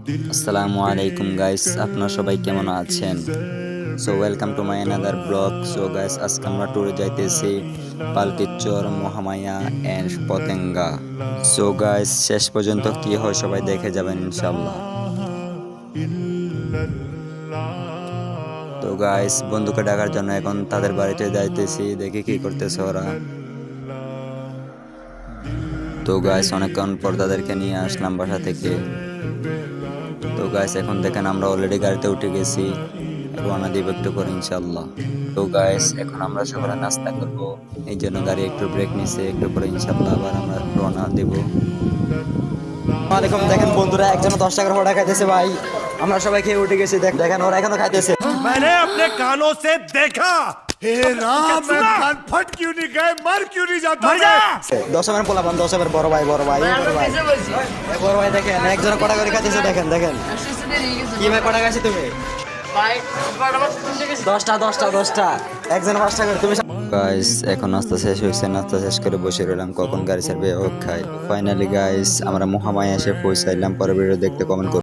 আসসালামু আলাইকুম গাইস, আপনারা সবাই কেমন আছেন? So welcome to my another blog. So guys, আজকে আমরা ট্যুরে যাইতেছি Palkichar, Mahamaya and Patenga. So guys, শেষ পর্যন্ত কি হয় সবাই দেখে যাবেন ইনশাল্লাহ। তো গাইস, বন্ধুকে ডাকার জন্য এখন তাদের বাড়িতে যাইতেছি, দেখি কি করতেছে ওরা। তো গাইস, অনেকক্ষণ পর তাদেরকে নিয়ে আসলাম বাসা থেকে। তো গাইস, এখন দেখেন আমরা অলরেডি গাড়িতে উঠে গেছি, রওনা দিব একটু করে ইনশাল্লাহ। তো গাইস, এখন আমরা সকালে নাস্তা করব, এই জন্য গাড়ি একটু ব্রেক নিছে, একটু পরে ইনশাল্লাহ আবার আমরা রওনা দেব। ওয়ালাইকুম। দেখেন বন্ধুরা, একজন 10 টাকার বড়া খাইতেছে ভাই। আমরা সবাই খেয়ে উঠে গেছি, দেখেন ওরা এখনো খাইতেছে। मैंने अपने कानों से देखा। हे राम, मैं कान फट क्यों नहीं गए, मर क्यों नहीं जाता मैं? 10 পোলাপান, 10 বড় ভাই, বড় ভাই, বড় ভাই, বড় ভাই। দেখেন একজন কটা করে খাইতেছে, দেখেন দেখেন কি ভাই, কটা খাইছি তুমি? 10টা একজন 5টা করে। তুমি গাইস, এখন নাস্তা শেষ হয়েছে, নাস্তা শেষ করে বসে রইলাম কখন গাড়ি ছাড়বে ও খাই। ফাইনালি গাইস, আমরা মহামায়া এসে পৌঁছাইলাম। পরে ভিডিও দেখতে কমেন্ট